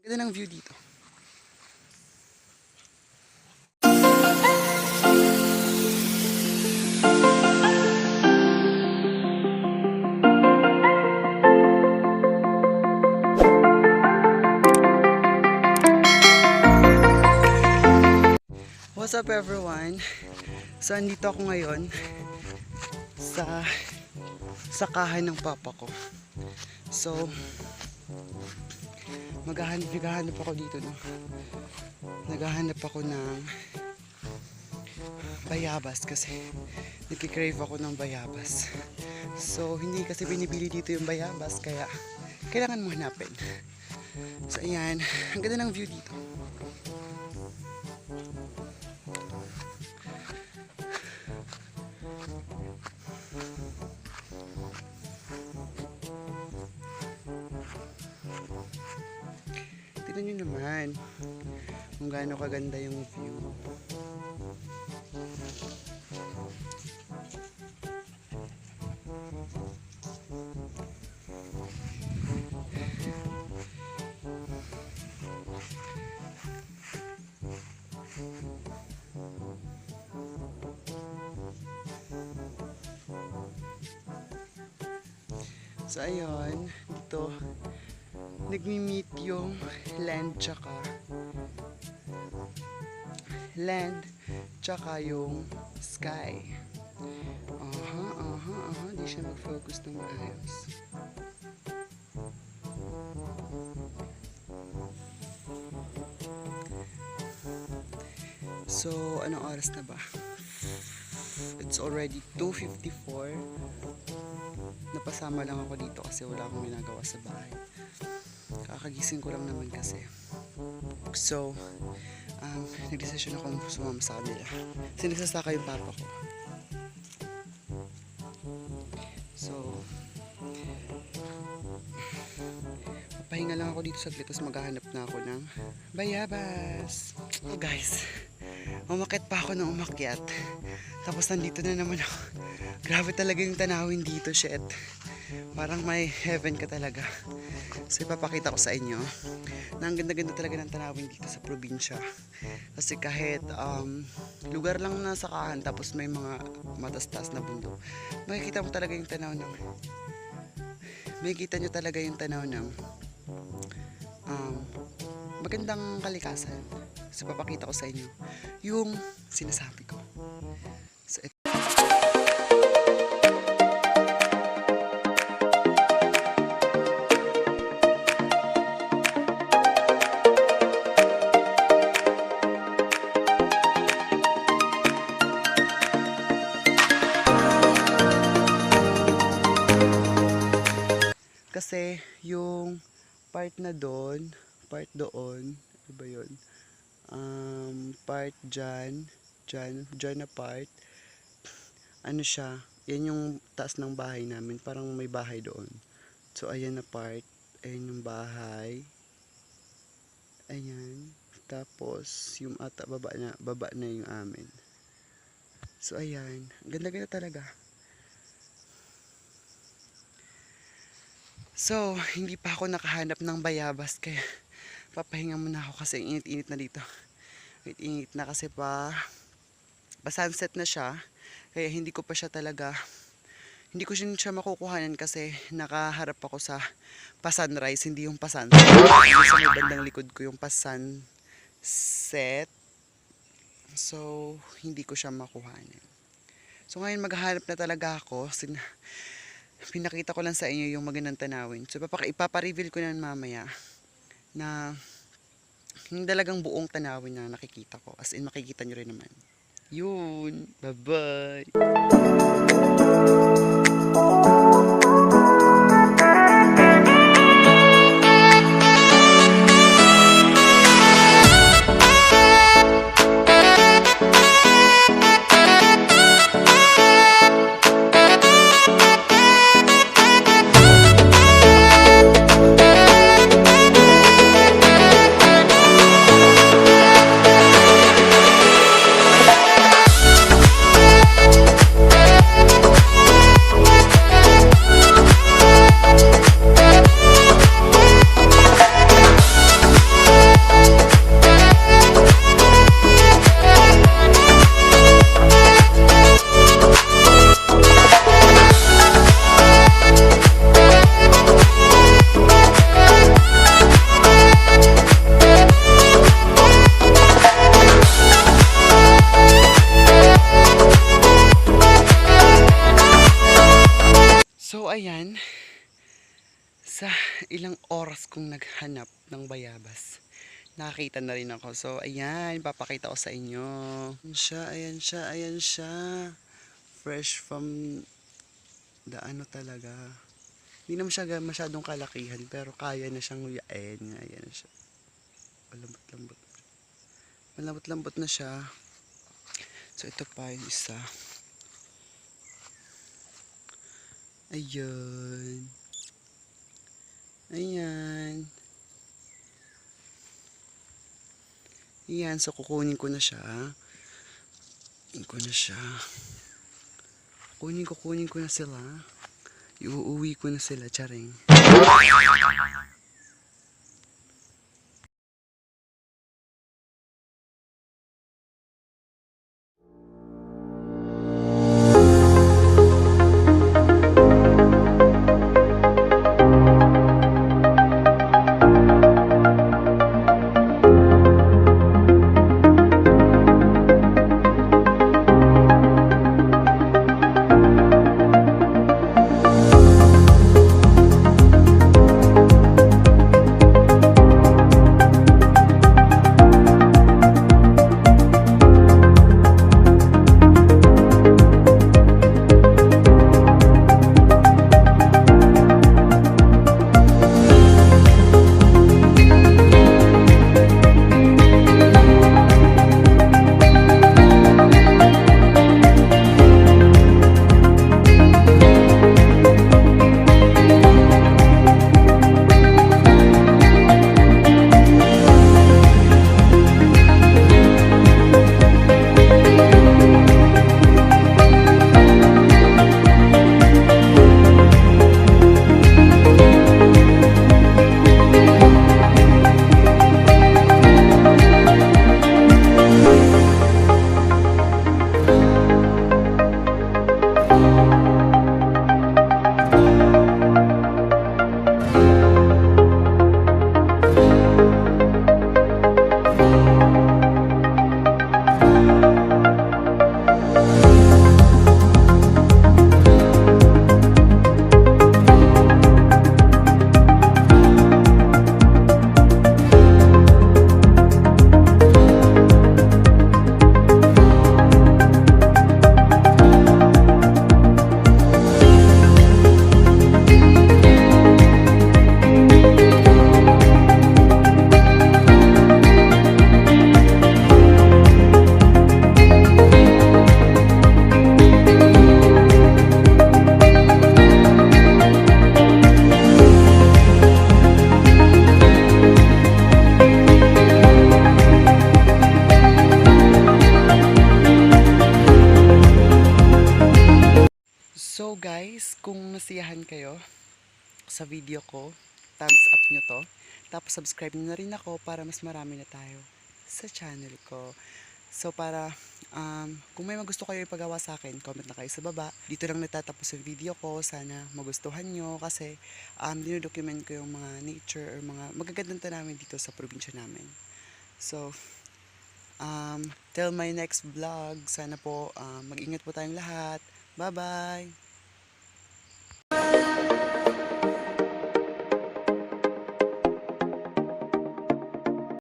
Ganda ng view dito. What's up everyone? So andito ako ngayon sa sakahan ng papa ko. So naghahanap ako dito no. Naghahanap ako ng bayabas kasi nagki-crave ako ng bayabas. So hindi kasi binibili dito yung bayabas kaya kailangan mo hanapin. So ayan, ang ganda ng view dito. Tignan nyo naman kung gaano kaganda yung view. So ayun, dito nagmi-meet yung land tsaka yung sky. Di siya mag-focus ng maayos. So anong oras na ba? It's already 2:54. Napasama lang ako dito kasi wala akong ginagawa sa bahay. Kakagising ko lang naman kasi. So, nag-desisyon akong sumama sa kanila. Kasi nagsasaka yung papa ko. So, papahinga lang ako dito saglit tapos maghahanap na ako ng bayabas. Oh guys, umakyat pa ako ng umakyat. Tapos nandito na naman ako. Grabe talaga yung tanawin dito, shit. Parang may heaven ka talaga. So ipapakita ko sa inyo na ang ganda-ganda talaga ng tanawin dito sa probinsya. Kasi kahit lugar lang na sakahan tapos may mga matastas na bundok, makikita mo talaga yung tanaw ng magandang kalikasan. So papakita ko sa inyo yung sinasabi ko. So, kasi yung part doon, ano ba yun? Part dyan na part, ano siya, yan yung taas ng bahay namin, parang may bahay doon. So ayan na part, ayan yung bahay, ayan, tapos yung baba na yung amin. So ayan, ganda-ganda talaga. So, hindi pa ako nakahanap ng bayabas kaya papahinga muna ako kasi init-init na dito. Init na kasi pa sunset na siya. Kaya hindi ko siya makukuhanan kasi nakaharap ako sa pa-sunrise, hindi yung pa-sunset. Sa may bandang likod ko yung pa-sunset. So, hindi ko siya makuhanan. So, ngayon maghahanap na talaga ako. Pinakita ko lang sa inyo yung magandang tanawin. So ipapa-reveal ko na mamaya na yung talagang buong tanawin na nakikita ko. As in makikita nyo rin naman. Yun. Bye-bye. ilang oras kong naghanap ng bayabas. Nakakita na rin ako. So, ayan, papakita ko sa inyo. Ayan siya, ayan siya, ayan siya. Fresh from the ano talaga. Hindi naman siya masyadong kalakihan, pero kaya na siyang nguyain. Ayan siya. Malambot-lambot. Malambot-lambot na siya. So, ito pa yung isa. Ayun. Ayan. Ayan, so kukunin ko na siya. Kukunin ko na siya. Kukunin ko na sila. Iuuwi ko na sila, charing. So guys, kung nasiyahan kayo sa video ko, thumbs up nyo to. Tapos subscribe nyo na rin ako para mas marami na tayo sa channel ko. So para kung may magusto kayo ipagawa sa akin, comment na kayo sa baba. Dito lang natatapos yung video ko. Sana magustuhan nyo kasi dinodocument ko yung mga nature or mga magagandang tanawin dito sa probinsya namin. So, till my next vlog, sana po mag-ingat po tayong lahat. Bye-bye!